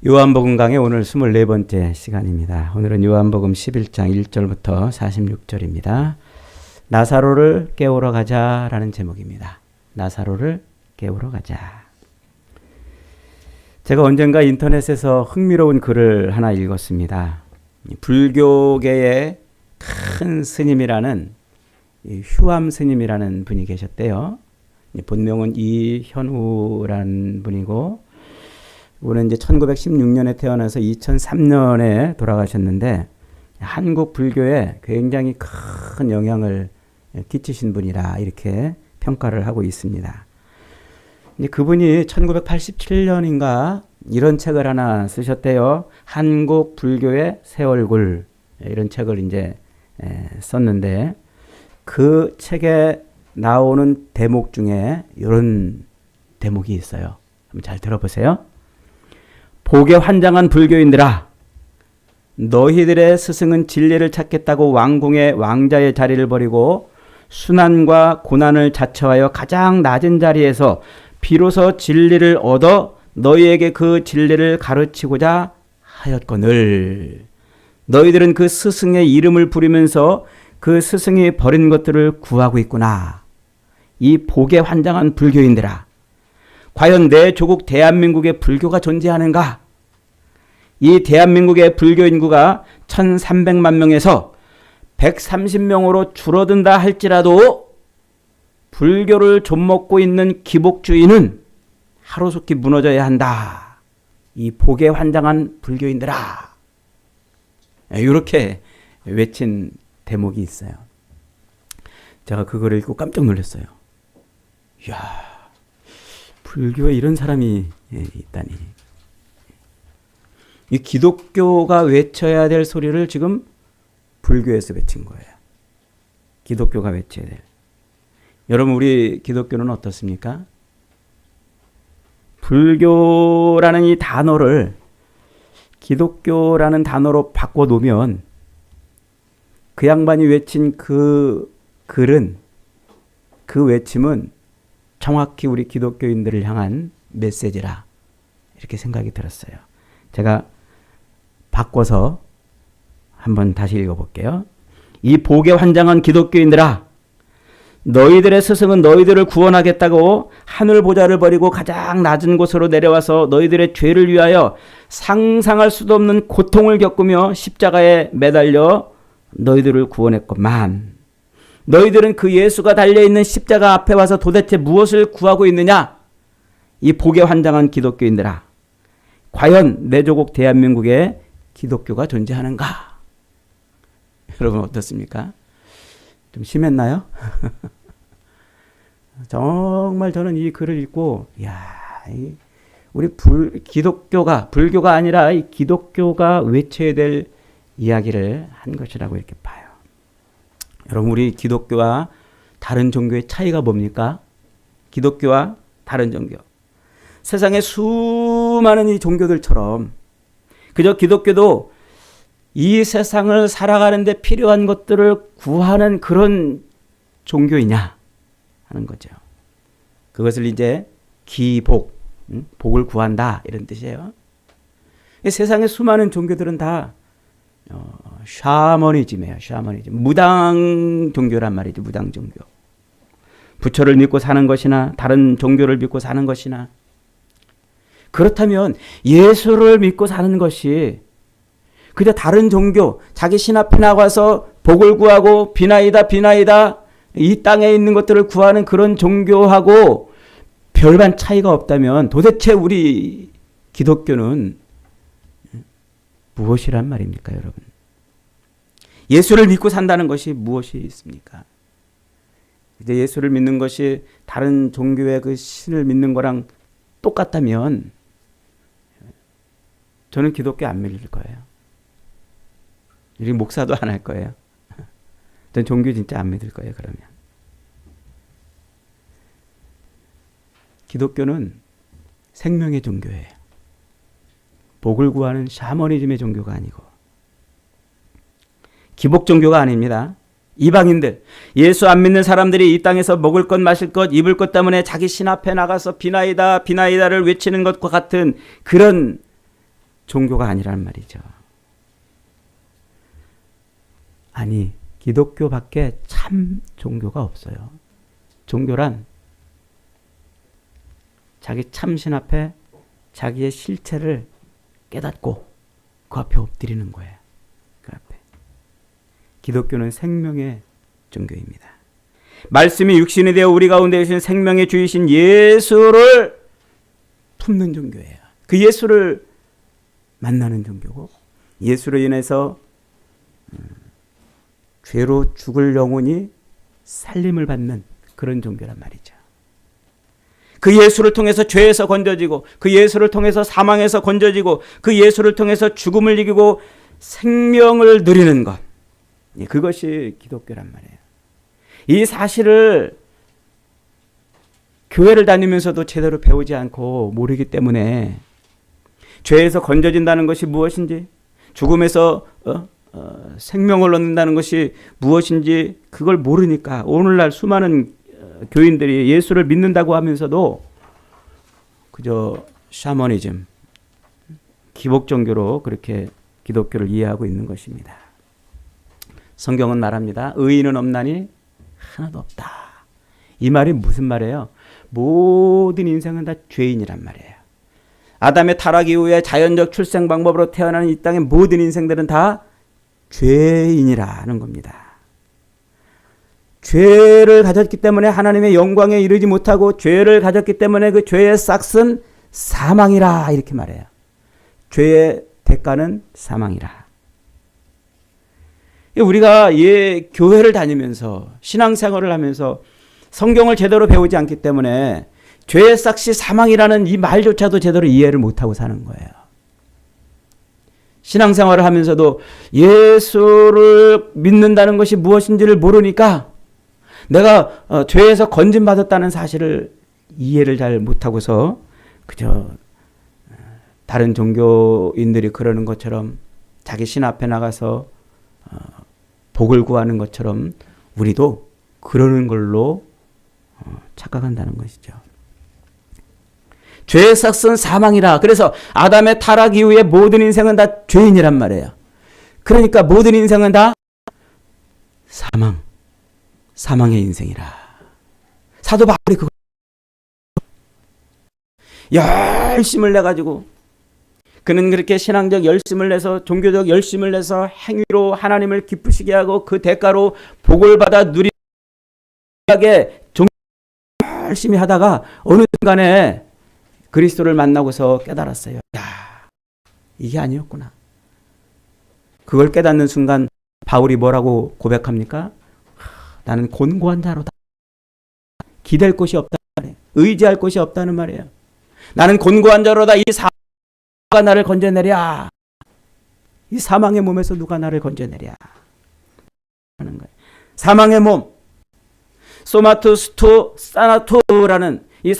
요한복음 강의 오늘 24번째 시간입니다. 오늘은 요한복음 11장 1절부터 46절입니다. 나사로를 깨우러 가자라는 제목입니다. 나사로를 깨우러 가자. 제가 언젠가 인터넷에서 흥미로운 글을 하나 읽었습니다. 불교계의 큰 스님이라는 휴암 스님이라는 분이 계셨대요. 본명은 이현우라는 분이고 이분은 이제 1916년에 태어나서 2003년에 돌아가셨는데 한국 불교에 굉장히 큰 영향을 끼치신 분이라 이렇게 평가를 하고 있습니다. 그분이 1987년인가 이런 책을 하나 쓰셨대요. 한국 불교의 새 얼굴 이런 책을 이제 썼는데 그 책에 나오는 대목 중에 이런 대목이 있어요. 한번 잘 들어보세요. 복에 환장한 불교인들아, 너희들의 스승은 진리를 찾겠다고 왕궁의 왕자의 자리를 버리고 순환과 고난을 자처하여 가장 낮은 자리에서 비로소 진리를 얻어 너희에게 그 진리를 가르치고자 하였거늘 너희들은 그 스승의 이름을 부리면서 그 스승이 버린 것들을 구하고 있구나. 이 복에 환장한 불교인들아, 과연 내 조국 대한민국에 불교가 존재하는가? 이 대한민국의 불교 인구가 1300만 명에서 130명으로 줄어든다 할지라도 불교를 좀먹고 있는 기복주의는 하루속히 무너져야 한다. 이 복에 환장한 불교인들아. 이렇게 외친 대목이 있어요. 제가 그거를 읽고 깜짝 놀랐어요. 이야, 불교에 이런 사람이 있다니. 이 기독교가 외쳐야 될 소리를 지금 불교에서 외친 거예요. 기독교가 외쳐야 될. 여러분, 우리 기독교는 어떻습니까? 불교라는 이 단어를 기독교라는 단어로 바꿔놓으면 그 양반이 외친 그 글은, 그 외침은 정확히 우리 기독교인들을 향한 메시지라 이렇게 생각이 들었어요. 제가 바꿔서 한번 다시 읽어볼게요. 이 복에 환장한 기독교인들아, 너희들의 스승은 너희들을 구원하겠다고 하늘 보좌를 버리고 가장 낮은 곳으로 내려와서 너희들의 죄를 위하여 상상할 수도 없는 고통을 겪으며 십자가에 매달려 너희들을 구원했건만 너희들은 그 예수가 달려있는 십자가 앞에 와서 도대체 무엇을 구하고 있느냐? 이 복에 환장한 기독교인들아, 과연 내 조국 대한민국에 기독교가 존재하는가? 여러분 어떻습니까? 좀 심했나요? 정말 저는 이 글을 읽고 우리 불교가 아니라 이 기독교가 외쳐야 될 이야기를 한 것이라고 이렇게 봐요. 여러분, 우리 기독교와 다른 종교의 차이가 뭡니까? 기독교와 다른 종교. 세상의 수많은 이 종교들처럼 그저 기독교도 이 세상을 살아가는 데 필요한 것들을 구하는 그런 종교이냐 하는 거죠. 그것을 이제 기복, 복을 구한다 이런 뜻이에요. 세상의 수많은 종교들은 다 샤머니즘이에요. 샤머니즘. 무당 종교란 말이죠. 무당 종교. 부처를 믿고 사는 것이나 다른 종교를 믿고 사는 것이나, 그렇다면 예수를 믿고 사는 것이 그저 다른 종교, 자기 신 앞에 나가서 복을 구하고 비나이다 이 땅에 있는 것들을 구하는 그런 종교하고 별반 차이가 없다면 도대체 우리 기독교는 무엇이란 말입니까, 여러분? 예수를 믿고 산다는 것이 무엇이 있습니까? 이제 예수를 믿는 것이 다른 종교의 그 신을 믿는 거랑 똑같다면 저는 기독교 안 믿을 거예요. 우리 목사도 안 할 거예요. 전 종교 진짜 안 믿을 거예요, 그러면. 기독교는 생명의 종교예요. 복을 구하는 샤머니즘의 종교가 아니고 기복 종교가 아닙니다. 이방인들, 예수 안 믿는 사람들이 이 땅에서 먹을 것, 마실 것, 입을 것 때문에 자기 신 앞에 나가서 비나이다를 외치는 것과 같은 그런 종교가 아니란 말이죠. 아니, 기독교밖에 참 종교가 없어요. 종교란 자기 참신 앞에 자기의 실체를 깨닫고 그 앞에 엎드리는 거예요. 그 앞에. 기독교는 생명의 종교입니다. 말씀이 육신이 되어 우리 가운데 계신 생명의 주이신 예수를 품는 종교예요. 그 예수를 만나는 종교고, 예수로 인해서 죄로 죽을 영혼이 살림을 받는 그런 종교란 말이죠. 그 예수를 통해서 죄에서 건져지고, 그 예수를 통해서 사망에서 건져지고, 그 예수를 통해서 죽음을 이기고 생명을 누리는 것, 그것이 기독교란 말이에요. 이 사실을 교회를 다니면서도 제대로 배우지 않고 모르기 때문에 죄에서 건져진다는 것이 무엇인지, 죽음에서 생명을 얻는다는 것이 무엇인지 그걸 모르니까 오늘날 수많은 교인들이 예수를 믿는다고 하면서도 그저 샤머니즘, 기복 종교로 그렇게 기독교를 이해하고 있는 것입니다. 성경은 말합니다. 의인은 없나니 하나도 없다. 이 말이 무슨 말이에요? 모든 인생은 다 죄인이란 말이에요. 아담의 타락 이후에 자연적 출생 방법으로 태어나는 이 땅의 모든 인생들은 다 죄인이라는 겁니다. 죄를 가졌기 때문에 하나님의 영광에 이르지 못하고, 죄를 가졌기 때문에 그 죄의 싹은 사망이라, 이렇게 말해요. 죄의 대가는 사망이라. 우리가 교회를 다니면서 신앙생활을 하면서 성경을 제대로 배우지 않기 때문에 죄의 싹이 사망이라는 이 말조차도 제대로 이해를 못하고 사는 거예요. 신앙생활을 하면서도 예수를 믿는다는 것이 무엇인지를 모르니까 내가 죄에서 건진받았다는 사실을 이해를 잘 못하고서 그저 다른 종교인들이 그러는 것처럼 자기 신 앞에 나가서 복을 구하는 것처럼 우리도 그러는 걸로 착각한다는 것이죠. 죄의 싹은 사망이라. 그래서 아담의 타락 이후에 모든 인생은 다 죄인이란 말이에요. 그러니까 모든 인생은 다 사망의 인생이라. 사도 바울이 그걸 열심을 내가지고, 그는 그렇게 신앙적 열심을 내서, 종교적 열심을 내서 행위로 하나님을 기쁘시게 하고 그 대가로 복을 받아 누리게 열심히 하다가 어느 순간에 그리스도를 만나고서 깨달았어요. 야, 이게 아니었구나. 그걸 깨닫는 순간 바울이 뭐라고 고백합니까? 나는 곤고한 자로다. 기댈 곳이 없다는 말이에요. 의지할 곳이 없다는 말이에요. 나는 곤고한 자로다. 이 사망가 나를 건져내랴. 이 사망의 몸에서 누가 나를 건져내랴 하는 거예요. 사망의 몸, 소마토스토 사나토라는 이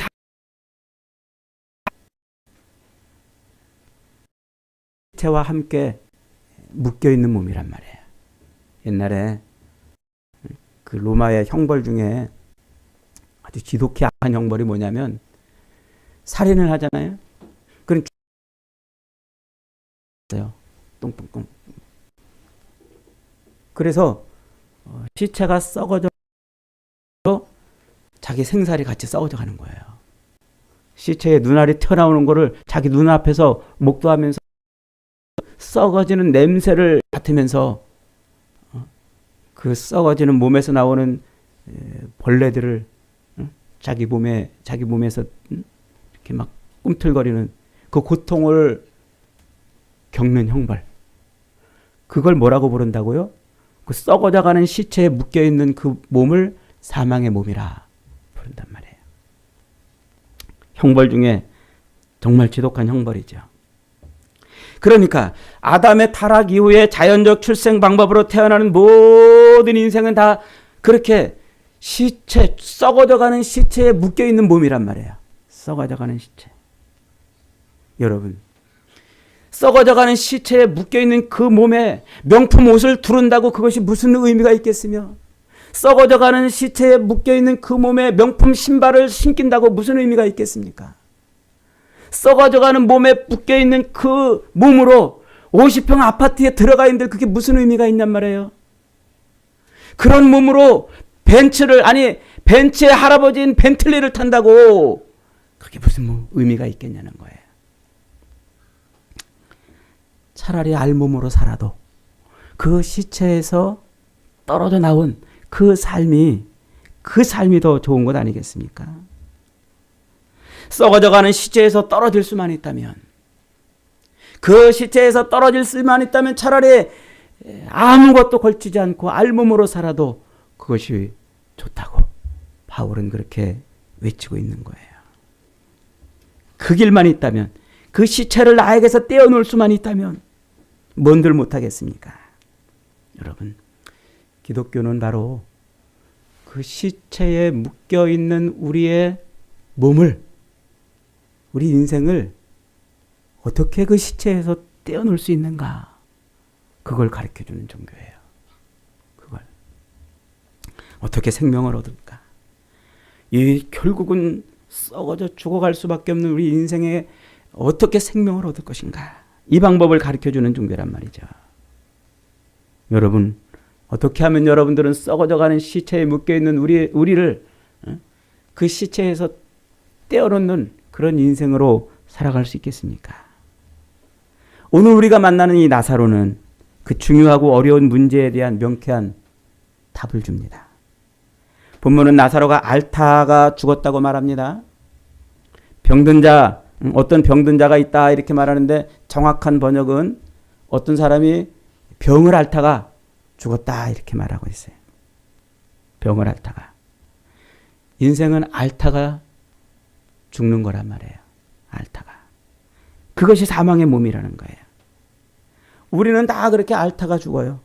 체와 함께 묶여 있는 몸이란 말이에요. 옛날에 그 로마의 형벌 중에 아주 지독히 악한 형벌이 뭐냐면, 살인을 하잖아요. 그럼 똥똥똥. 그래서 시체가 썩어져 자기 생살이 같이 썩어져 가는 거예요. 시체에 눈알이 튀어나오는 거를 자기 눈앞에서 목도하면서 썩어지는 냄새를 맡으면서 그 썩어지는 몸에서 나오는 벌레들을 자기 몸에서 이렇게 막 꿈틀거리는 그 고통을 겪는 형벌. 그걸 뭐라고 부른다고요? 그 썩어져가는 시체에 묶여있는 그 몸을 사망의 몸이라 부른단 말이에요. 형벌 중에 정말 지독한 형벌이죠. 그러니까 아담의 타락 이후에 자연적 출생 방법으로 태어나는 모든 인생은 다 그렇게 시체, 썩어져가는 시체에 묶여있는 몸이란 말이에요. 썩어져가는 시체. 여러분, 썩어져가는 시체에 묶여있는 그 몸에 명품 옷을 두른다고 그것이 무슨 의미가 있겠으며, 썩어져가는 시체에 묶여있는 그 몸에 명품 신발을 신긴다고 무슨 의미가 있겠습니까? 썩어져가는 몸에 묶여있는 그 몸으로 50평 아파트에 들어가 있는데 그게 무슨 의미가 있냔 말이에요. 그런 몸으로 벤츠의 할아버지인 벤틀리를 탄다고 그게 무슨 의미가 있겠냐는 거예요. 차라리 알몸으로 살아도 그 시체에서 떨어져 나온 그 삶이 더 좋은 것 아니겠습니까? 썩어져가는 시체에서 떨어질 수만 있다면, 그 시체에서 떨어질 수만 있다면 차라리 아무것도 걸치지 않고 알몸으로 살아도 그것이 좋다고 바울은 그렇게 외치고 있는 거예요. 그 길만 있다면, 그 시체를 나에게서 떼어놓을 수만 있다면 뭔들 못하겠습니까? 여러분, 기독교는 바로 그 시체에 묶여있는 우리의 몸을, 우리 인생을 어떻게 그 시체에서 떼어놓을 수 있는가, 그걸 가르쳐주는 종교예요. 그걸 어떻게 생명을 얻을까, 이 결국은 썩어져 죽어갈 수밖에 없는 우리 인생에 어떻게 생명을 얻을 것인가, 이 방법을 가르쳐주는 종교란 말이죠. 여러분, 어떻게 하면 여러분들은 썩어져가는 시체에 묶여있는 우리를 그 시체에서 떼어놓는 그런 인생으로 살아갈 수 있겠습니까? 오늘 우리가 만나는 이 나사로는 그 중요하고 어려운 문제에 대한 명쾌한 답을 줍니다. 본문은 나사로가 앓다가 죽었다고 말합니다. 어떤 병든 자가 있다 이렇게 말하는데, 정확한 번역은 어떤 사람이 병을 앓다가 죽었다 이렇게 말하고 있어요. 병을 앓다가. 인생은 앓다가 죽는 거란 말이에요. 앓다가. 그것이 사망의 몸이라는 거예요. 우리는 다 그렇게 앓다가 죽어요.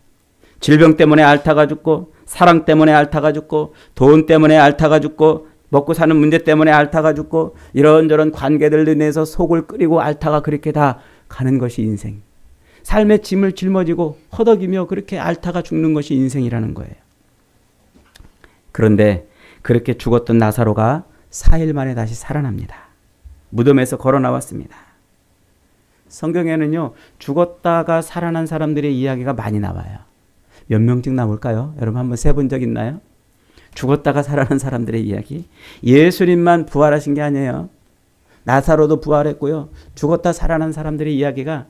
질병 때문에 앓다가 죽고, 사랑 때문에 앓다가 죽고, 돈 때문에 앓다가 죽고, 먹고 사는 문제 때문에 앓다가 죽고, 이런저런 관계들로 인해서 속을 끓이고 앓다가 그렇게 다 가는 것이 인생. 삶의 짐을 짊어지고 허덕이며 그렇게 앓다가 죽는 것이 인생이라는 거예요. 그런데 그렇게 죽었던 나사로가 4일 만에 다시 살아납니다. 무덤에서 걸어 나왔습니다. 성경에는요, 죽었다가 살아난 사람들의 이야기가 많이 나와요. 몇 명씩 나올까요? 여러분 한번 세본 적 있나요? 죽었다가 살아난 사람들의 이야기. 예수님만 부활하신 게 아니에요. 나사로도 부활했고요. 죽었다 살아난 사람들의 이야기가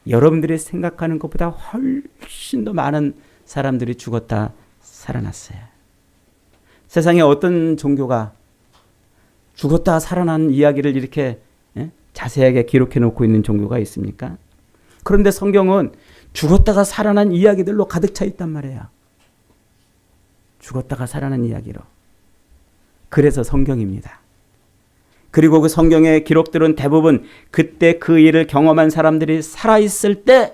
여러분들이 생각하는 것보다 훨씬 더 많은 사람들이 죽었다 살아났어요. 세상에 어떤 종교가 죽었다 살아난 이야기를 이렇게 자세하게 기록해 놓고 있는 종교가 있습니까? 그런데 성경은 죽었다가 살아난 이야기들로 가득 차 있단 말이에요. 죽었다가 살아난 이야기로. 그래서 성경입니다. 그리고 그 성경의 기록들은 대부분 그때 그 일을 경험한 사람들이 살아있을 때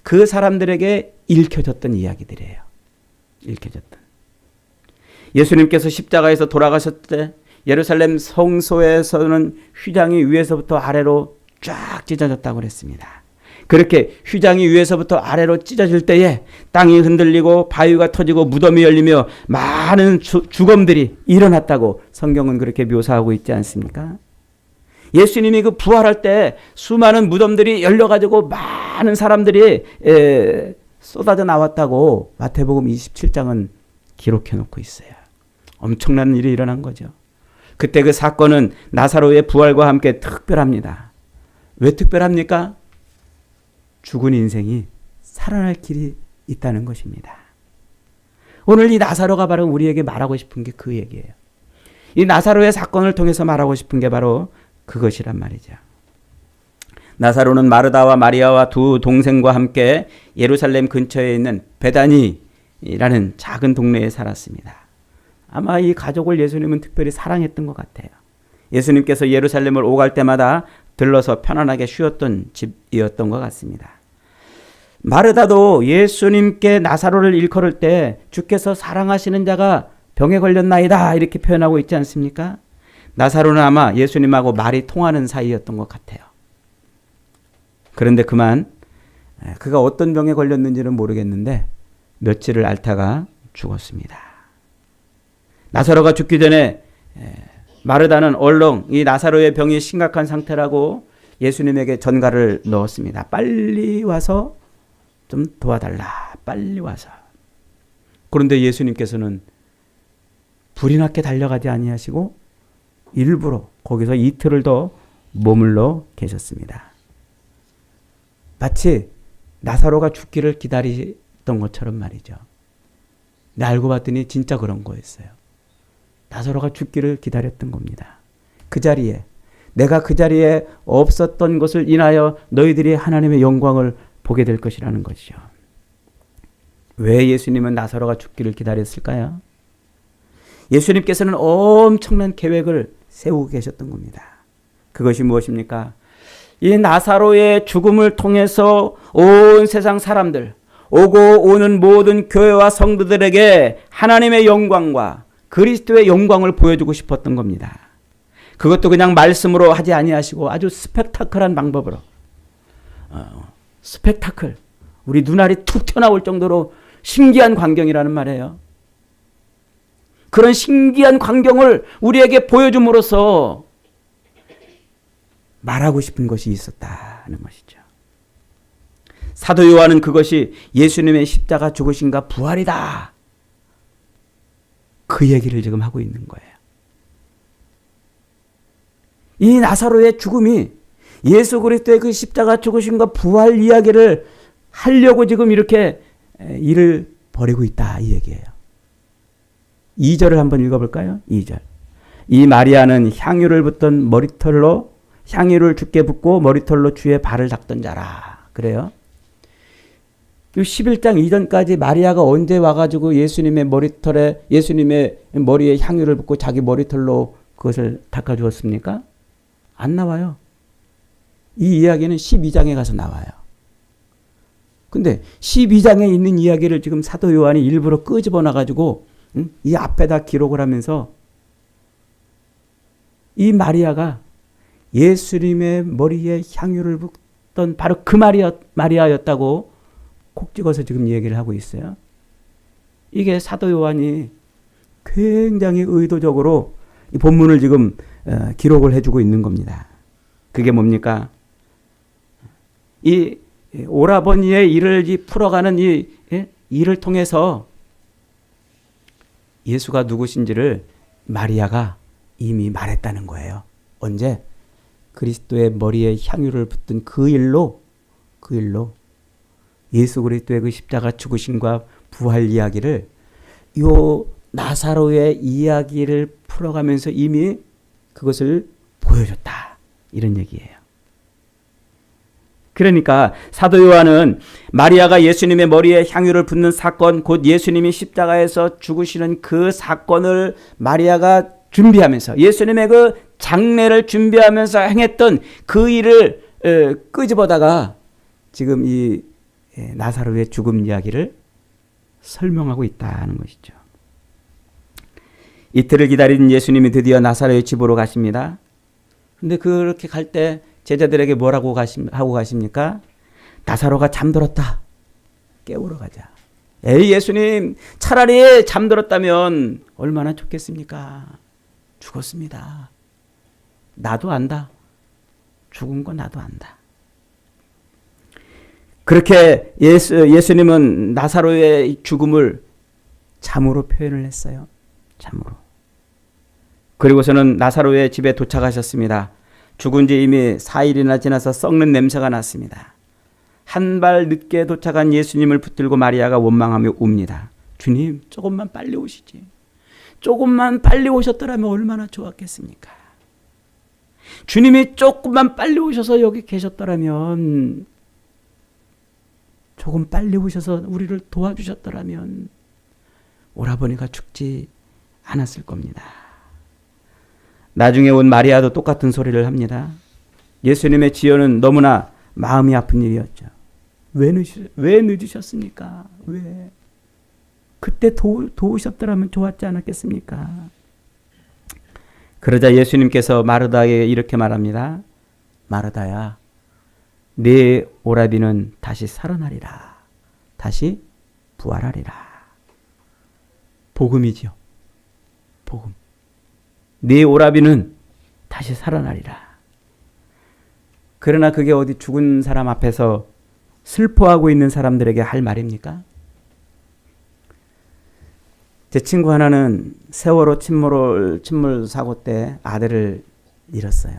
그 사람들에게 읽혀졌던 이야기들이에요. 읽혀졌던. 예수님께서 십자가에서 돌아가셨을 때 예루살렘 성소에서는 휘장이 위에서부터 아래로 쫙 찢어졌다고 그랬습니다. 그렇게 휘장이 위에서부터 아래로 찢어질 때에 땅이 흔들리고 바위가 터지고 무덤이 열리며 많은 죽음들이 일어났다고 성경은 그렇게 묘사하고 있지 않습니까? 예수님이 그 부활할 때 수많은 무덤들이 열려가지고 많은 사람들이 쏟아져 나왔다고 마태복음 27장은 기록해 놓고 있어요. 엄청난 일이 일어난 거죠. 그때 그 사건은 나사로의 부활과 함께 특별합니다. 왜 특별합니까? 죽은 인생이 살아날 길이 있다는 것입니다. 오늘 이 나사로가 바로 우리에게 말하고 싶은 게 그 얘기예요. 이 나사로의 사건을 통해서 말하고 싶은 게 바로 그것이란 말이죠. 나사로는 마르다와 마리아와 두 동생과 함께 예루살렘 근처에 있는 베다니라는 작은 동네에 살았습니다. 아마 이 가족을 예수님은 특별히 사랑했던 것 같아요. 예수님께서 예루살렘을 오갈 때마다 들러서 편안하게 쉬었던 집이었던 것 같습니다. 마르다도 예수님께 나사로를 일컬을 때 주께서 사랑하시는 자가 병에 걸렸나이다 이렇게 표현하고 있지 않습니까? 나사로는 아마 예수님하고 말이 통하는 사이였던 것 같아요. 그런데 그만 그가 어떤 병에 걸렸는지는 모르겠는데 며칠을 앓다가 죽었습니다. 나사로가 죽기 전에 마르다는 얼렁 이 나사로의 병이 심각한 상태라고 예수님에게 전가를 넣었습니다. 빨리 와서 좀 도와달라. 빨리 와서. 그런데 예수님께서는 불이 나게 달려가지 아니하시고 일부러 거기서 이틀을 더 머물러 계셨습니다. 마치 나사로가 죽기를 기다리던 것처럼 말이죠. 근데 알고 봤더니 진짜 그런 거였어요. 나사로가 죽기를 기다렸던 겁니다. 그 자리에 내가 그 자리에 없었던 것을 인하여 너희들이 하나님의 영광을 보게 될 것이라는 것이죠. 왜 예수님은 나사로가 죽기를 기다렸을까요? 예수님께서는 엄청난 계획을 세우고 계셨던 겁니다. 그것이 무엇입니까? 이 나사로의 죽음을 통해서 온 세상 사람들, 오고 오는 모든 교회와 성도들에게 하나님의 영광과 그리스도의 영광을 보여주고 싶었던 겁니다. 그것도 그냥 말씀으로 하지 아니하시고 아주 스펙타클한 방법으로 스펙타클, 우리 눈알이 툭 튀어나올 정도로 신기한 광경이라는 말이에요. 그런 신기한 광경을 우리에게 보여줌으로써 말하고 싶은 것이 있었다는 것이죠. 사도 요한은 그것이 예수님의 십자가 죽으심과 부활이다. 그 얘기를 지금 하고 있는 거예요. 이 나사로의 죽음이 예수 그리스도의 그 십자가 죽으심과 부활 이야기를 하려고 지금 이렇게 일을 벌이고 있다 이 얘기예요. 2절을 한번 읽어볼까요? 2절. 이 마리아는 향유를 붓던 머리털로 향유를 주께 붓고 머리털로 주의 발을 닦던 자라. 그래요? 11장 이전까지 마리아가 언제 와가지고 예수님의 머리에 향유를 붓고 자기 머리털로 그것을 닦아주었습니까? 안 나와요. 이 이야기는 12장에 가서 나와요. 근데 12장에 있는 이야기를 지금 사도 요한이 일부러 끄집어 놔가지고 이 앞에다 기록을 하면서 이 마리아가 예수님의 머리에 향유를 붓던 바로 그 마리아였다고 콕 찍어서 지금 얘기를 하고 있어요. 이게 사도 요한이 굉장히 의도적으로 이 본문을 지금 기록을 해주고 있는 겁니다. 그게 뭡니까? 이 오라버니의 일을 풀어가는 이 일을 통해서 예수가 누구신지를 마리아가 이미 말했다는 거예요. 언제? 그리스도의 머리에 향유를 붓던 그 일로 예수 그리스도의 그 십자가 죽으심과 부활 이야기를 요 나사로의 이야기를 풀어가면서 이미 그것을 보여줬다. 이런 얘기예요. 그러니까 사도 요한은 마리아가 예수님의 머리에 향유를 붓는 사건, 곧 예수님이 십자가에서 죽으시는 그 사건을 마리아가 준비하면서 예수님의 그 장례를 준비하면서 행했던 그 일을 끄집어다가 지금 이 나사로의 죽음 이야기를 설명하고 있다는 것이죠. 이틀을 기다린 예수님이 드디어 나사로의 집으로 가십니다. 근데 그렇게 갈 때 제자들에게 뭐라고 하고 가십니까? 나사로가 잠들었다. 깨우러 가자. 에이 예수님, 차라리 잠들었다면 얼마나 좋겠습니까? 죽었습니다. 나도 안다. 죽은 거 나도 안다. 그렇게 예수님은 나사로의 죽음을 잠으로 표현을 했어요. 잠으로. 그리고서는 나사로의 집에 도착하셨습니다. 죽은 지 이미 4일이나 지나서 썩는 냄새가 났습니다. 한 발 늦게 도착한 예수님을 붙들고 마리아가 원망하며 웁니다. 주님, 조금만 빨리 오시지. 조금만 빨리 오셨더라면 얼마나 좋았겠습니까? 주님이 조금만 빨리 오셔서 여기 계셨더라면, 조금 빨리 오셔서 우리를 도와주셨더라면 오라버니가 죽지 않았을 겁니다. 나중에 온 마리아도 똑같은 소리를 합니다. 예수님의 지연은 너무나 마음이 아픈 일이었죠. 왜 늦으셨습니까? 왜? 그때 도우셨더라면 좋았지 않았겠습니까? 그러자 예수님께서 마르다에게 이렇게 말합니다. 마르다야, 네 오라비는 다시 살아나리라. 다시 부활하리라. 복음이죠. 복음. 네 오라비는 다시 살아나리라. 그러나 그게 어디 죽은 사람 앞에서 슬퍼하고 있는 사람들에게 할 말입니까? 제 친구 하나는 세월호 침몰 사고 때 아들을 잃었어요.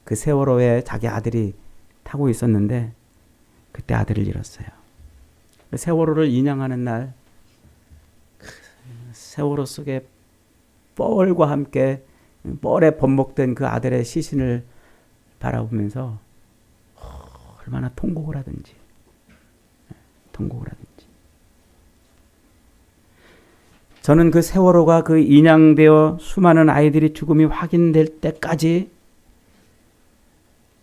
그 세월호에 자기 아들이 타고 있었는데 그때 아들을 잃었어요. 세월호를 인양하는 날 세월호 속에 뻘과 함께 뻘에 번복된 그 아들의 시신을 바라보면서 얼마나 통곡을 하든지. 저는 그 세월호가 그 인양되어 수많은 아이들이 죽음이 확인될 때까지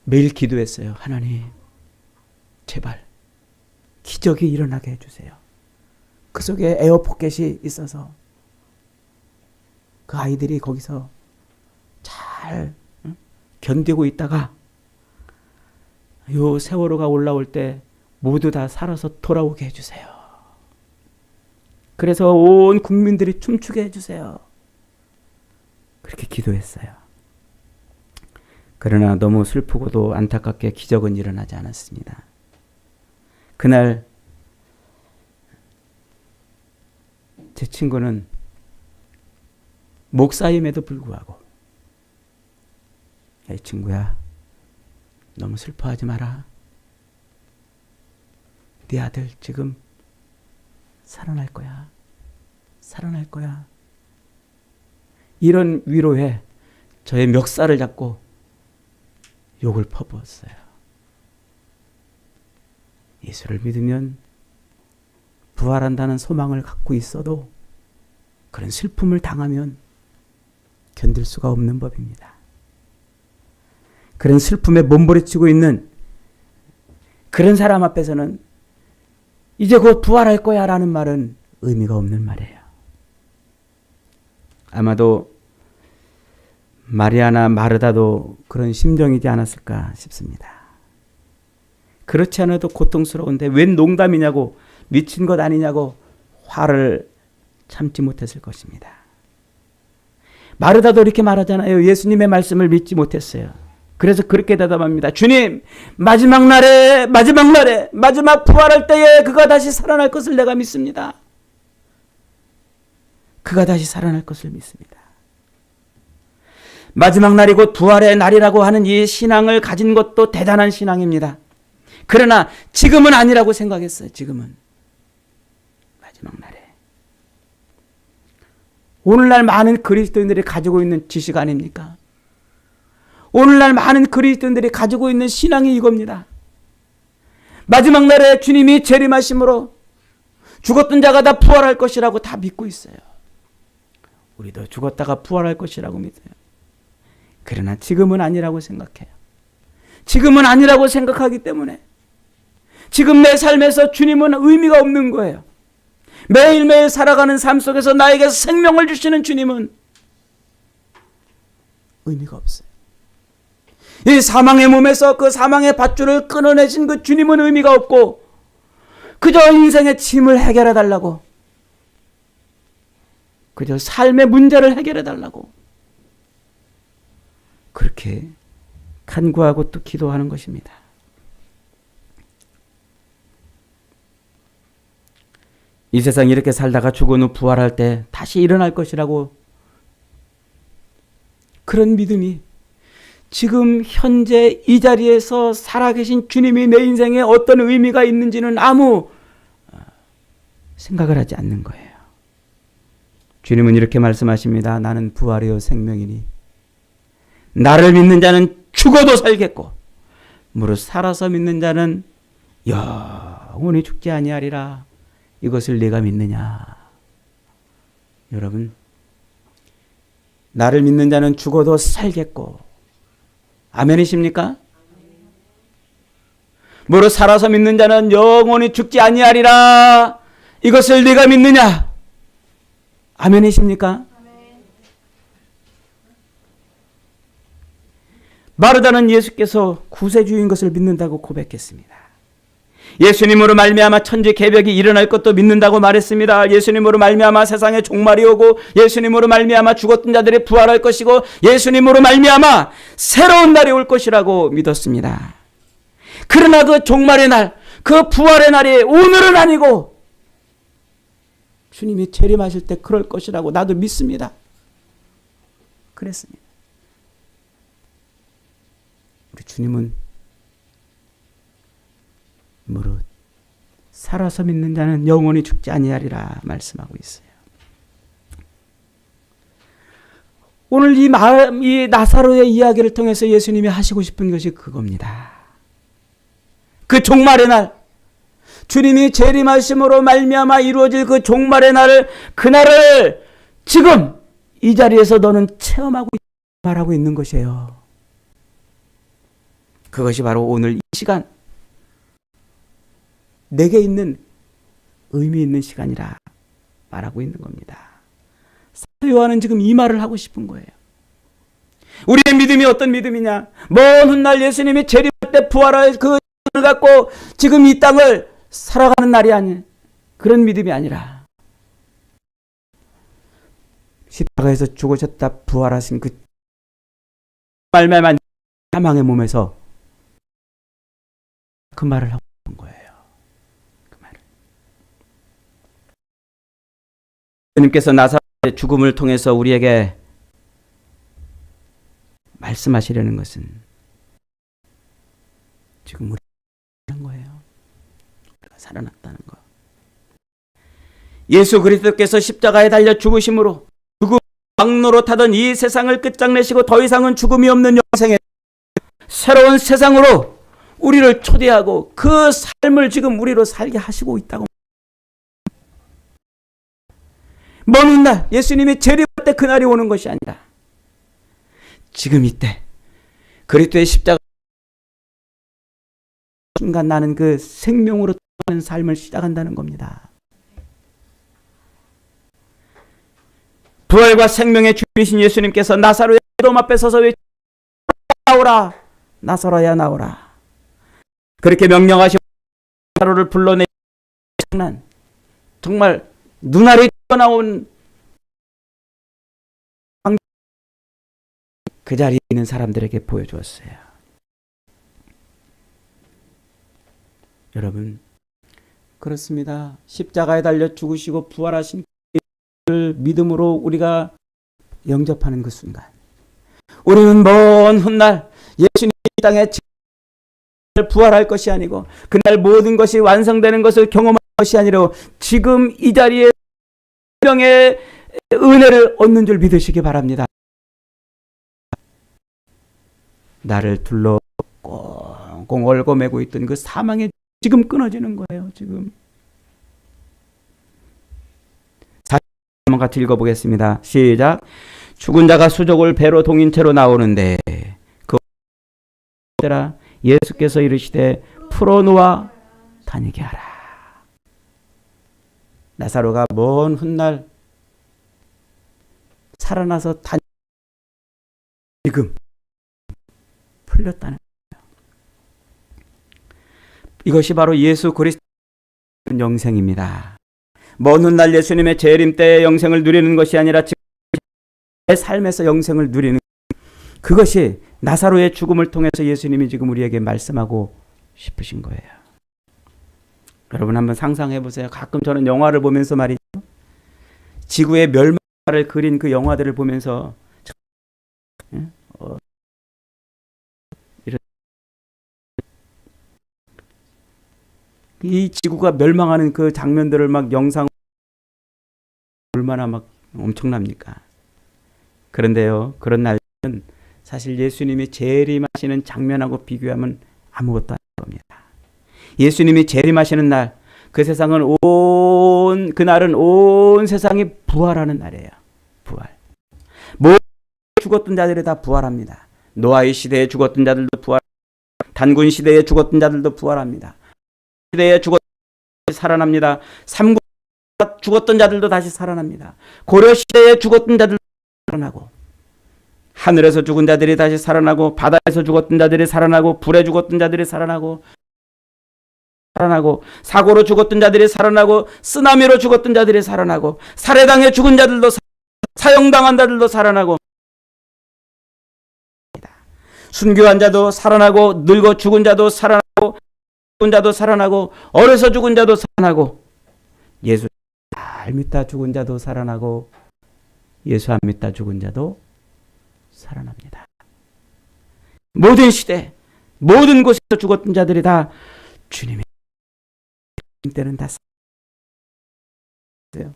매일 기도했어요. 하나님, 제발 기적이 일어나게 해주세요. 그 속에 에어포켓이 있어서 그 아이들이 거기서 잘 견디고 있다가 요 세월호가 올라올 때 모두 다 살아서 돌아오게 해주세요. 그래서 온 국민들이 춤추게 해주세요. 그렇게 기도했어요. 그러나 너무 슬프고도 안타깝게 기적은 일어나지 않았습니다. 그날 제 친구는 목사임에도 불구하고 야, 이 친구야, 너무 슬퍼하지 마라. 네 아들 지금 살아날 거야. 이런 위로에 저의 멱살을 잡고 욕을 퍼부었어요. 예수를 믿으면 부활한다는 소망을 갖고 있어도 그런 슬픔을 당하면 견딜 수가 없는 법입니다. 그런 슬픔에 몸부림치고 있는 그런 사람 앞에서는 이제 곧 부활할 거야 라는 말은 의미가 없는 말이에요. 아마도 마리아나 마르다도 그런 심정이지 않았을까 싶습니다. 그렇지 않아도 고통스러운데 웬 농담이냐고, 미친 것 아니냐고 화를 참지 못했을 것입니다. 마르다도 이렇게 말하잖아요. 예수님의 말씀을 믿지 못했어요. 그래서 그렇게 대답합니다. 주님, 마지막 날에 마지막 부활할 때에 그가 다시 살아날 것을 내가 믿습니다. 그가 다시 살아날 것을 믿습니다. 마지막 날이 곧 부활의 날이라고 하는 이 신앙을 가진 것도 대단한 신앙입니다. 그러나 지금은 아니라고 생각했어요. 지금은. 마지막 날에. 오늘날 많은 그리스도인들이 가지고 있는 지식 아닙니까? 오늘날 많은 그리스도인들이 가지고 있는 신앙이 이겁니다. 마지막 날에 주님이 재림하심으로 죽었던 자가 다 부활할 것이라고 다 믿고 있어요. 우리도 죽었다가 부활할 것이라고 믿어요. 그러나 지금은 아니라고 생각해요. 지금은 아니라고 생각하기 때문에 지금 내 삶에서 주님은 의미가 없는 거예요. 매일매일 살아가는 삶 속에서 나에게 생명을 주시는 주님은 의미가 없어요. 이 사망의 몸에서 그 사망의 밧줄을 끊어내신 그 주님은 의미가 없고 그저 인생의 짐을 해결해 달라고, 그저 삶의 문제를 해결해 달라고 그렇게 간구하고 또 기도하는 것입니다. 이 세상 이렇게 살다가 죽은 후 부활할 때 다시 일어날 것이라고, 그런 믿음이 지금 현재 이 자리에서 살아계신 주님이 내 인생에 어떤 의미가 있는지는 아무 생각을 하지 않는 거예요. 주님은 이렇게 말씀하십니다. 나는 부활이요 생명이니 나를 믿는 자는 죽어도 살겠고 무릇 살아서 믿는 자는 영원히 죽지 아니하리라. 이것을 네가 믿느냐? 여러분, 나를 믿는 자는 죽어도 살겠고, 아멘이십니까? 무릇 살아서 믿는 자는 영원히 죽지 아니하리라. 이것을 네가 믿느냐? 아멘이십니까? 마르다는 예수께서 구세주인 것을 믿는다고 고백했습니다. 예수님으로 말미암아 천지 개벽이 일어날 것도 믿는다고 말했습니다. 예수님으로 말미암아 세상에 종말이 오고 예수님으로 말미암아 죽었던 자들이 부활할 것이고 예수님으로 말미암아 새로운 날이 올 것이라고 믿었습니다. 그러나 그 종말의 날, 그 부활의 날이 오늘은 아니고 주님이 재림하실 때 그럴 것이라고 나도 믿습니다. 그랬습니다. 우리 주님은 무릇 살아서 믿는 자는 영원히 죽지 아니하리라 말씀하고 있어요. 오늘 이 나사로의 이야기를 통해서 예수님이 하시고 싶은 것이 그겁니다. 그 종말의 날, 주님이 재림하심으로 말미암아 이루어질 그 종말의 날을, 그날을 지금 이 자리에서 너는 체험하고 말하고 있는 것이에요. 그것이 바로 오늘 이 시간, 내게 있는 의미 있는 시간이라 말하고 있는 겁니다. 사도 요한은 지금 이 말을 하고 싶은 거예요. 우리의 믿음이 어떤 믿음이냐? 먼 훗날 예수님이 재림할 때 부활할 그 힘을 갖고 지금 이 땅을 살아가는 날이 아닌 그런 믿음이 아니라 십자가에서 죽으셨다 부활하신 그 말매만 사망의 몸에서 그 말을 하고 있는 거예요. 그 말을. 주님께서 나사로의 죽음을 통해서 우리에게 말씀하시려는 것은 지금 우리가 하는 거예요. 우리가 살아났다는 거. 예수 그리스도께서 십자가에 달려 죽으심으로 죽음 왕노로 타던 이 세상을 끝장내시고 더 이상은 죽음이 없는 영생의 새로운 세상으로 우리를 초대하고 그 삶을 지금 우리로 살게 하시고 있다고. 먼 훗날 예수님이 재림할 때 그날이 오는 것이 아니라 지금 이때 그리스도의 십자가 순간 나는 그 생명으로 사는 삶을 시작한다는 겁니다. 부활과 생명의 주이신 예수님께서 나사로의 돔 앞에 서서 외치 나오라, 나사로야 나오라. 그렇게 명령하시고 나사로를 불러내 정말 눈알이 튀어나온 그 자리에 있는 사람들에게 보여주었어요. 여러분, 그렇습니다. 십자가에 달려 죽으시고 부활하신 그 믿음으로 우리가 영접하는 그 순간, 우리는 먼 훗날 예수님이 이 땅에 부활할 것이 아니고 그날 모든 것이 완성되는 것을 경험할 것이 아니라 지금 이 자리에 생명의 은혜를 얻는 줄 믿으시기 바랍니다. 나를 둘러 꽁꽁 얽어매고 있던 그 사망의 지금 끊어지는 거예요. 지금 한번 같이 읽어보겠습니다. 시작. 죽은 자가 수족을 배로 동인 채로 나오는데 그 때라 예수께서 이르시되 풀어놓아 다니게 하라. 나사로가 먼 훗날 살아나서 지금 풀렸다는 거예요. 이것이 바로 예수 그리스도의 영생입니다. 먼 훗날 예수님의 재림 때의 영생을 누리는 것이 아니라 지금 내 삶에서 영생을 누리는, 그것이 나사로의 죽음을 통해서 예수님이 지금 우리에게 말씀하고 싶으신 거예요. 여러분 한번 상상해 보세요. 가끔 저는 영화를 보면서 말이죠, 지구의 멸망을 그린 그 영화들을 보면서 이 지구가 멸망하는 그 장면들을 막 영상 얼마나 막 엄청납니까? 그런데요, 그런 날은 사실 예수님이 재림하시는 장면하고 비교하면 아무것도 아닌 겁니다. 예수님이 재림하시는 날, 그 세상은 그날은 온 세상이 부활하는 날이에요. 부활. 모든 죽었던 자들이 다 부활합니다. 노아의 시대에 죽었던 자들도 부활, 단군 시대에 죽었던 자들도 부활합니다. 시대에 죽었던 자들도 살아납니다. 삼국 죽었던 자들도 다시 살아납니다. 고려 시대에 죽었던 자들도 살아나고, 하늘에서 죽은 자들이 다시 살아나고, 바다에서 죽었던 자들이 살아나고, 불에 죽었던 자들이 살아나고, 살아나고, 사고로 죽었던 자들이 살아나고, 쓰나미로 죽었던 자들이 살아나고, 살해당해 죽은 자들도 사형당한 자들도 살아나고, 순교한 자도 살아나고, 늙어 죽은 자도 살아나고, 죽은 자도 살아나고, 어려서 죽은 자도 살아나고, 예수 잘 믿다 죽은 자도 살아나고, 예수 안 믿다 죽은 자도 살아납니다. 모든 시대, 모든 곳에서 죽었던 자들이 다 주님의 때는 다 살았어요.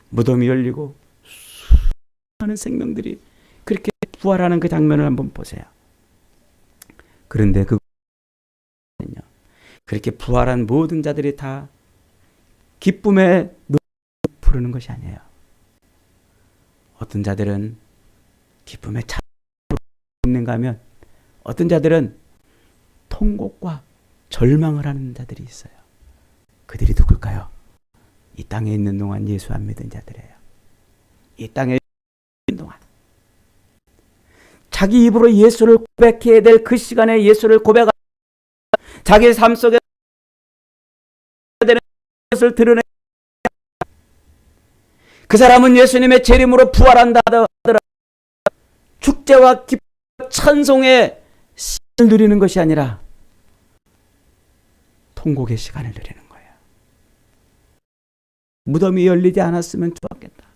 무덤이 열리고 수많은 생명들이 그렇게 부활하는 그 장면을 한번 보세요. 그런데 그렇게 부활한 모든 자들이 다 기쁨에 부르는 것이 아니에요. 어떤 자들은 기쁨에 차 있는가 하면 어떤 자들은 통곡과 절망을 하는 자들이 있어요. 그들이 누굴까요? 이 땅에 있는 동안 예수 안 믿은 자들이에요. 이 땅에 있는 동안 자기 입으로 예수를 고백해야 될 그 시간에 예수를 고백하고 자기 삶 속에 되는 것을 드러내 그 사람은 예수님의 재림으로 부활한다 하더라도 축제와 기쁨, 찬송의 시간을 누리는 것이 아니라 통곡의 시간을 누리는 거예요. 무덤이 열리지 않았으면 좋았겠다.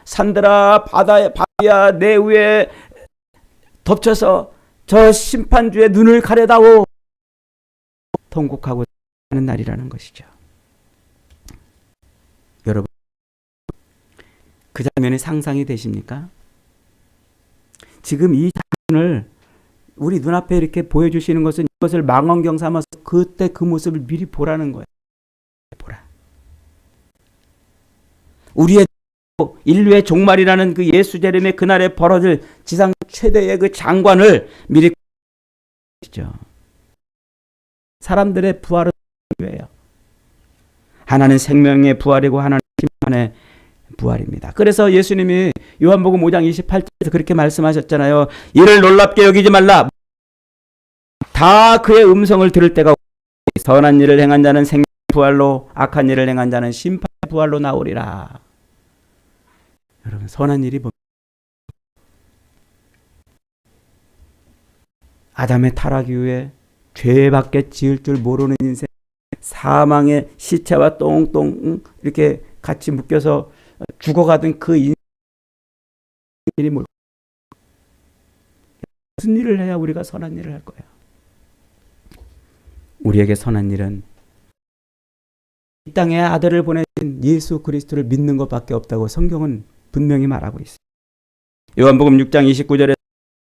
산들아 바다야 내 위에 덮쳐서 저 심판주의 눈을 가려다오 통곡하고 하는 날이라는 것이죠. 여러분, 그 장면이 상상이 되십니까? 지금 이 장면을 우리 눈앞에 이렇게 보여주시는 것은 이것을 망원경 삼아서 그때 그 모습을 미리 보라는 거예요. 보라. 우리의 인류의 종말이라는 그 예수 재림의 그날에 벌어질 지상 최대의 그 장관을 미리 보시죠. 사람들의 부활은 뭐예요? 하나는 생명의 부활이고 하나는 심판의 부활입니다. 그래서 예수님이 요한복음 5장 28절에서 그렇게 말씀하셨잖아요. 이를 놀랍게 여기지 말라. 다 그의 음성을 들을 때가 선한 일을 행한 자는 생명 부활로 악한 일을 행한 자는 심판 부활로 나오리라. 여러분, 선한 일이 뭡니까? 아담의 타락 이후에 죄밖에 지을 줄 모르는 인생, 사망의 시체와 똥똥 이렇게 같이 묶여서 죽어가던 그 인생이 뭘까? 무슨 일을 해야 우리가 선한 일을 할 거야? 우리에게 선한 일은 이 땅에 아들을 보내신 예수 그리스도를 믿는 것밖에 없다고 성경은 분명히 말하고 있어요. 요한복음 6장 29절에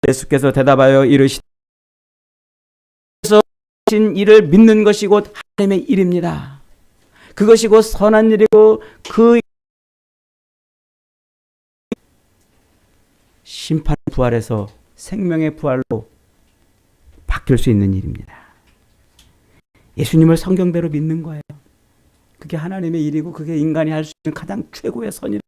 예수께서 대답하여 이르시되 신 일을 믿는 것이 곧 하나님의 일입니다. 그것이 곧 선한 일이고 그 심판 부활에서 생명의 부활로 바뀔 수 있는 일입니다. 예수님을 성경대로 믿는 거예요. 그게 하나님의 일이고 그게 인간이 할 수 있는 가장 최고의 선일.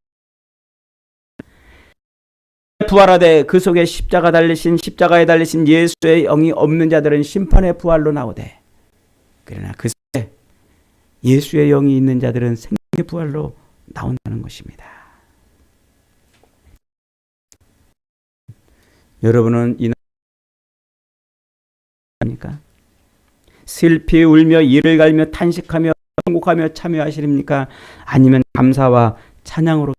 부활하되 그 속에 십자가에 달리신 예수의 영이 없는 자들은 심판의 부활로 나오되 그러나 그 속에 예수의 영이 있는 자들은 생명의 부활로 나온다는 것입니다. 여러분은 이 나니까 슬피 울며 이를 갈며 탄식하며 통곡하며 참여하시렵니까? 아니면 감사와 찬양으로?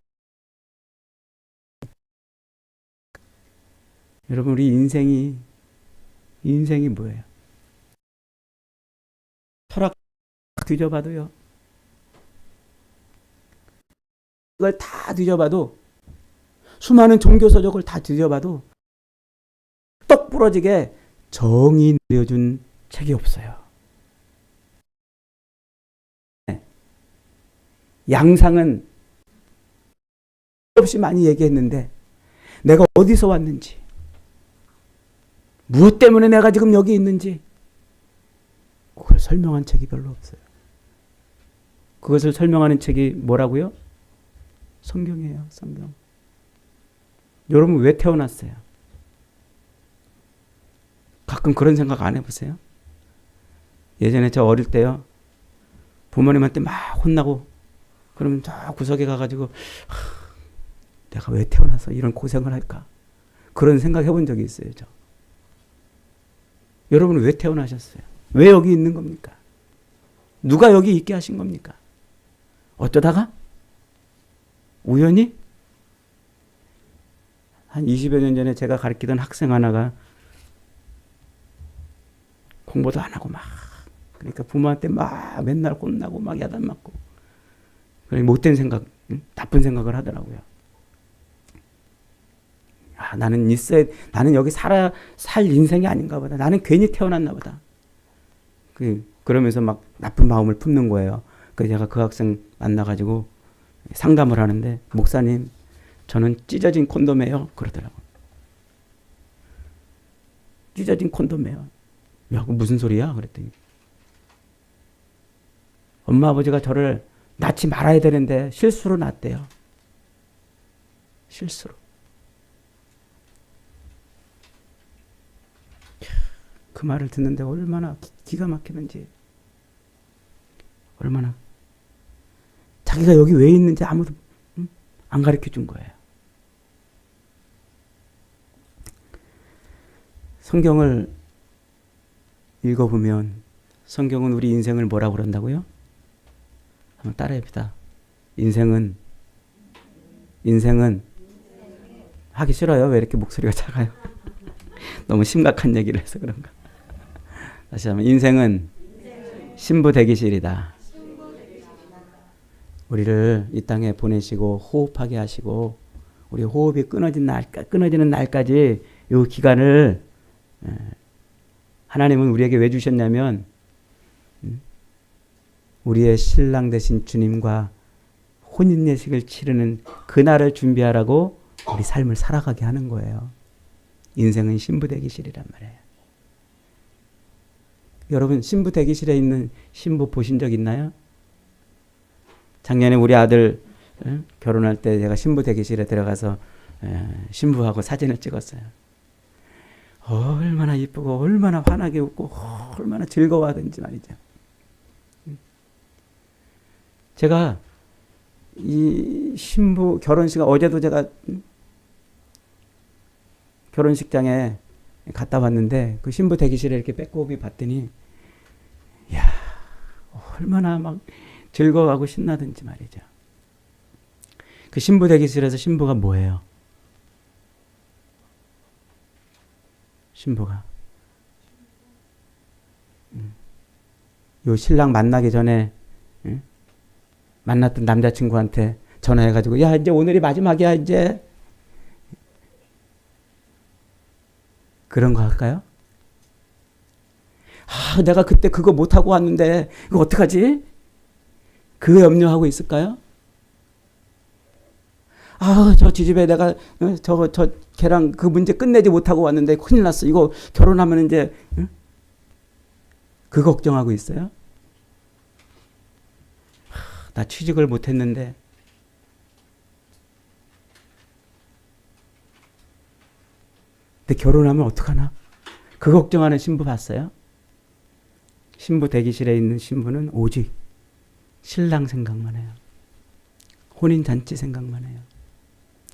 여러분, 우리 인생이 뭐예요? 철학 뒤져봐도요. 그걸 다 뒤져봐도 수많은 종교서적을 다 뒤져봐도 똑 부러지게 정의 내려준 책이 없어요. 양상은 없이 많이 얘기했는데 내가 어디서 왔는지 무엇 때문에 내가 지금 여기 있는지 그걸 설명한 책이 별로 없어요. 그것을 설명하는 책이 뭐라고요? 성경이에요. 성경. 여러분 왜 태어났어요? 가끔 그런 생각 안 해보세요? 예전에 저 어릴 때요. 부모님한테 막 혼나고 그러면 저 구석에 가가지고 내가 왜 태어나서 이런 고생을 할까? 그런 생각 해본 적이 있어요. 저. 여러분은 왜 태어나셨어요? 왜 여기 있는 겁니까? 누가 여기 있게 하신 겁니까? 어쩌다가? 우연히? 한 20여 년 전에 제가 가르치던 학생 하나가 공부도 안 하고 막 그러니까 부모한테 막 맨날 혼나고 막 야단 맞고 못된 생각, 나쁜 생각을 하더라고요. 아, 나는 여기 살 인생이 아닌가 보다. 나는 괜히 태어났나 보다. 그러면서 막 나쁜 마음을 품는 거예요. 그래서 제가 그 학생 만나가지고 상담을 하는데, 목사님, 저는 찢어진 콘돔이에요. 그러더라고요. 찢어진 콘돔이에요. 야, 그 무슨 소리야? 그랬더니 엄마 아버지가 저를 낳지 말아야 되는데 실수로 낳았대요. 실수로. 그 말을 듣는데 얼마나 기가 막히는지, 얼마나 자기가 여기 왜 있는지 아무도 안 가르쳐 준 거예요. 성경을 읽어보면 성경은 우리 인생을 뭐라고 그런다고요? 한번 따라해봅시다. 인생은 하기 싫어요. 왜 이렇게 목소리가 작아요? 너무 심각한 얘기를 해서 그런가? 다시 한번. 인생은 신부 대기실이다. 우리를 이 땅에 보내시고 호흡하게 하시고 우리 호흡이 끊어지는 날까지 이 기간을 하나님은 우리에게 왜 주셨냐면 우리의 신랑 되신 주님과 혼인예식을 치르는 그날을 준비하라고 우리 삶을 살아가게 하는 거예요. 인생은 신부 대기실이란 말이에요. 여러분, 신부 대기실에 있는 신부 보신 적 있나요? 작년에 우리 아들 결혼할 때 제가 신부 대기실에 들어가서 신부하고 사진을 찍었어요. 얼마나 이쁘고 얼마나 환하게 웃고 얼마나 즐거워하든지 말이죠. 제가 이 신부 결혼식, 어제도 제가 결혼식장에 갔다 왔는데 그 신부 대기실에 이렇게 빼꼼히 봤더니 이야, 얼마나 막 즐거워하고 신나든지 말이죠. 그 신부 대기실에서 신부가 뭐예요? 신부가 요 신랑 만나기 전에 만났던 남자친구한테 전화해가지고 야, 이제 오늘이 마지막이야, 이제. 그런 거 할까요? 아, 내가 그때 그거 못하고 왔는데 이거 어떡하지? 그 염려하고 있을까요? 아, 저 지집에 내가 저 걔랑 그 문제 끝내지 못하고 왔는데 큰일 났어. 이거 결혼하면 이제 그 걱정하고 있어요? 나 취직을 못했는데 근데 결혼하면 어떡하나? 그 걱정하는 신부 봤어요? 신부 대기실에 있는 신부는 오직 신랑 생각만 해요. 혼인잔치 생각만 해요.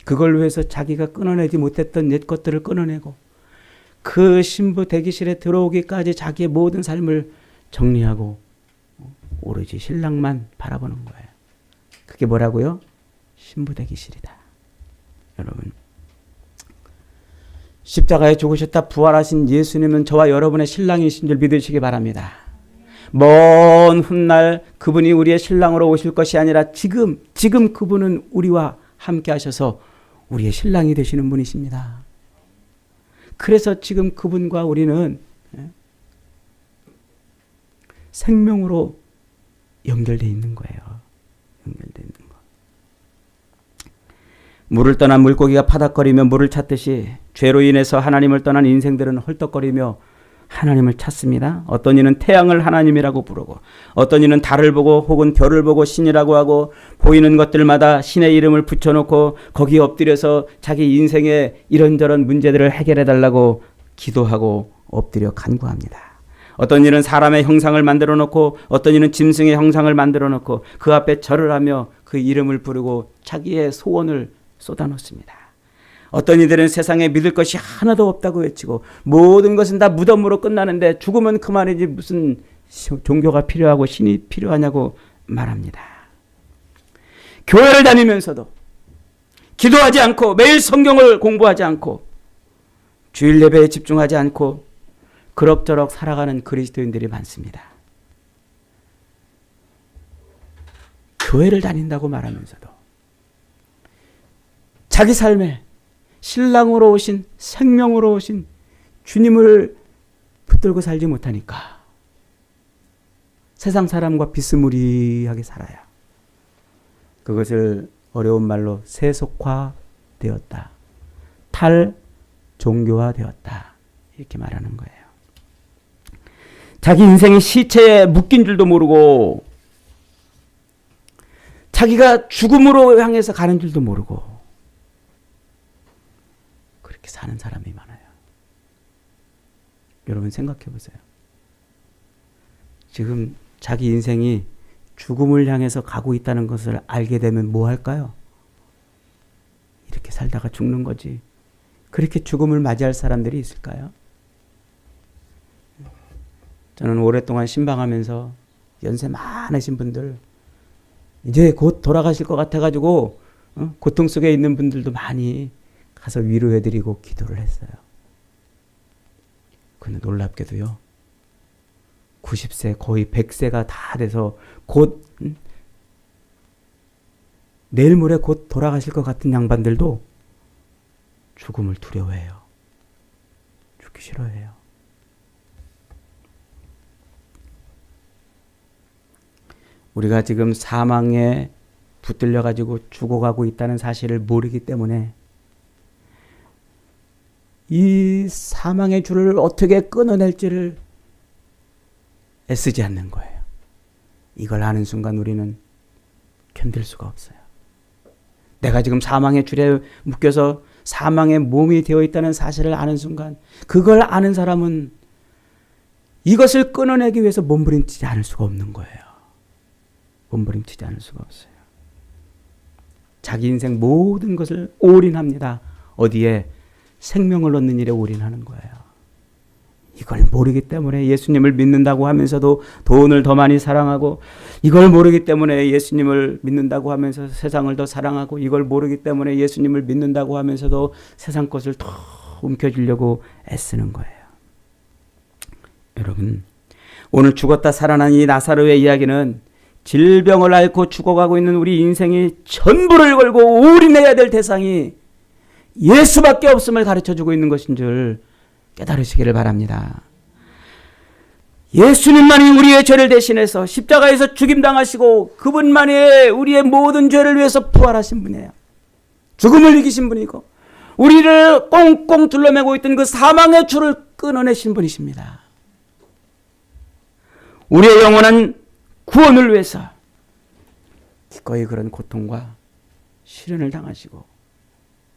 그걸 위해서 자기가 끊어내지 못했던 옛 것들을 끊어내고 그 신부 대기실에 들어오기까지 자기의 모든 삶을 정리하고 오로지 신랑만 바라보는 거예요. 그게 뭐라고요? 신부 대기실이다. 여러분, 십자가에 죽으셨다 부활하신 예수님은 저와 여러분의 신랑이신 줄 믿으시기 바랍니다. 먼 훗날 그분이 우리의 신랑으로 오실 것이 아니라 지금 그분은 우리와 함께 하셔서 우리의 신랑이 되시는 분이십니다. 그래서 지금 그분과 우리는 생명으로 연결되어 있는 거예요. 연결되어 있는 거. 물을 떠난 물고기가 파닥거리며 물을 찾듯이 죄로 인해서 하나님을 떠난 인생들은 헐떡거리며 하나님을 찾습니다. 어떤 이는 태양을 하나님이라고 부르고 어떤 이는 달을 보고 혹은 별을 보고 신이라고 하고 보이는 것들마다 신의 이름을 붙여놓고 거기에 엎드려서 자기 인생의 이런저런 문제들을 해결해 달라고 기도하고 엎드려 간구합니다. 어떤 이는 사람의 형상을 만들어 놓고 어떤 이는 짐승의 형상을 만들어 놓고 그 앞에 절을 하며 그 이름을 부르고 자기의 소원을 쏟아놓습니다. 어떤 이들은 세상에 믿을 것이 하나도 없다고 외치고 모든 것은 다 무덤으로 끝나는데 죽으면 그만이지 무슨 종교가 필요하고 신이 필요하냐고 말합니다. 교회를 다니면서도 기도하지 않고 매일 성경을 공부하지 않고 주일 예배에 집중하지 않고 그럭저럭 살아가는 그리스도인들이 많습니다. 교회를 다닌다고 말하면서도 자기 삶에 신랑으로 오신 생명으로 오신 주님을 붙들고 살지 못하니까 세상 사람과 비스무리하게 살아요. 그것을 어려운 말로 세속화되었다. 탈종교화되었다. 이렇게 말하는 거예요. 자기 인생이 시체에 묶인 줄도 모르고 자기가 죽음으로 향해서 가는 줄도 모르고 그렇게 사는 사람이 많아요. 여러분 생각해 보세요. 지금 자기 인생이 죽음을 향해서 가고 있다는 것을 알게 되면 뭐 할까요? 이렇게 살다가 죽는 거지. 그렇게 죽음을 맞이할 사람들이 있을까요? 저는 오랫동안 신방하면서 연세 많으신 분들 이제 곧 돌아가실 것 같아가지고 고통 속에 있는 분들도 많이 가서 위로해드리고 기도를 했어요. 근데 놀랍게도요. 90세 거의 100세가 다 돼서 곧 내일 모레 곧 돌아가실 것 같은 양반들도 죽음을 두려워해요. 죽기 싫어해요. 우리가 지금 사망에 붙들려 가지고 죽어가고 있다는 사실을 모르기 때문에 이 사망의 줄을 어떻게 끊어낼지를 애쓰지 않는 거예요. 이걸 아는 순간 우리는 견딜 수가 없어요. 내가 지금 사망의 줄에 묶여서 사망의 몸이 되어 있다는 사실을 아는 순간 그걸 아는 사람은 이것을 끊어내기 위해서 몸부림치지 않을 수가 없는 거예요. 몸부림치지 않을 수가 없어요. 자기 인생 모든 것을 올인합니다. 어디에? 생명을 얻는 일에 올인하는 거예요. 이걸 모르기 때문에 예수님을 믿는다고 하면서도 돈을 더 많이 사랑하고 이걸 모르기 때문에 예수님을 믿는다고 하면서 세상을 더 사랑하고 이걸 모르기 때문에 예수님을 믿는다고 하면서도 세상 것을 더 움켜쥐려고 애쓰는 거예요. 여러분, 오늘 죽었다 살아난 이 나사로의 이야기는 질병을 앓고 죽어가고 있는 우리 인생이 전부를 걸고 올인해야 될 대상이 예수밖에 없음을 가르쳐주고 있는 것인 줄 깨달으시기를 바랍니다. 예수님만이 우리의 죄를 대신해서 십자가에서 죽임당하시고 그분만이 우리의 모든 죄를 위해서 부활하신 분이에요. 죽음을 이기신 분이고 우리를 꽁꽁 둘러매고 있던 그 사망의 줄을 끊어내신 분이십니다. 우리의 영원한 구원을 위해서 기꺼이 그런 고통과 시련을 당하시고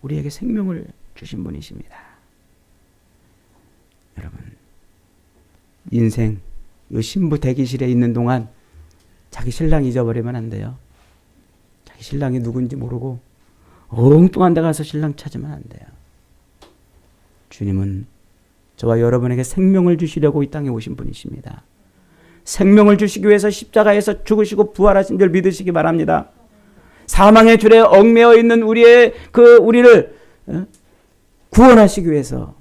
우리에게 생명을 주신 분이십니다. 여러분, 인생 이 신부 대기실에 있는 동안 자기 신랑 잊어버리면 안 돼요. 자기 신랑이 누군지 모르고 엉뚱한 데 가서 신랑 찾으면 안 돼요. 주님은 저와 여러분에게 생명을 주시려고 이 땅에 오신 분이십니다. 생명을 주시기 위해서 십자가에서 죽으시고 부활하신 줄 믿으시기 바랍니다. 사망의 줄에 얽매여 있는 우리를 구원하시기 위해서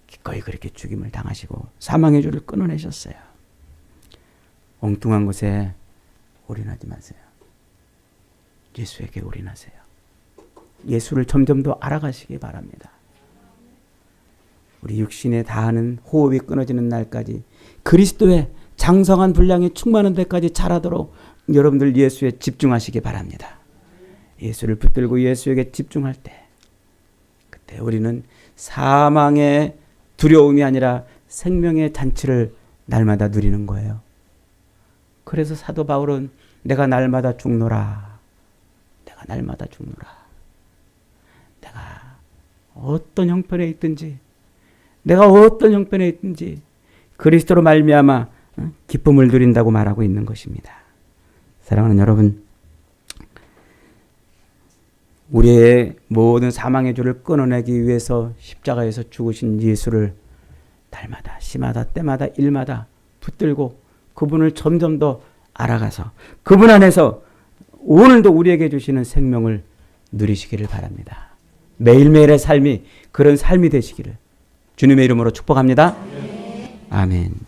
기꺼이 그렇게 죽임을 당하시고 사망의 줄을 끊어내셨어요. 엉뚱한 곳에 올인하지 마세요. 예수에게 올인하세요. 예수를 점점 더 알아가시기 바랍니다. 우리 육신에 다하는 호흡이 끊어지는 날까지 그리스도의 장성한 분량이 충만한 데까지 자라도록 여러분들 예수에 집중하시기 바랍니다. 예수를 붙들고 예수에게 집중할 때 그때 우리는 사망의 두려움이 아니라 생명의 잔치를 날마다 누리는 거예요. 그래서 사도 바울은 내가 날마다 죽노라. 내가 날마다 죽노라. 내가 어떤 형편에 있든지 내가 어떤 형편에 있든지 그리스도로 말미암아 기쁨을 누린다고 말하고 있는 것입니다. 사랑하는 여러분, 우리의 모든 사망의 줄을 끊어내기 위해서 십자가에서 죽으신 예수를 날마다 시마다 때마다 일마다 붙들고 그분을 점점 더 알아가서 그분 안에서 오늘도 우리에게 주시는 생명을 누리시기를 바랍니다. 매일매일의 삶이 그런 삶이 되시기를 주님의 이름으로 축복합니다. 아멘.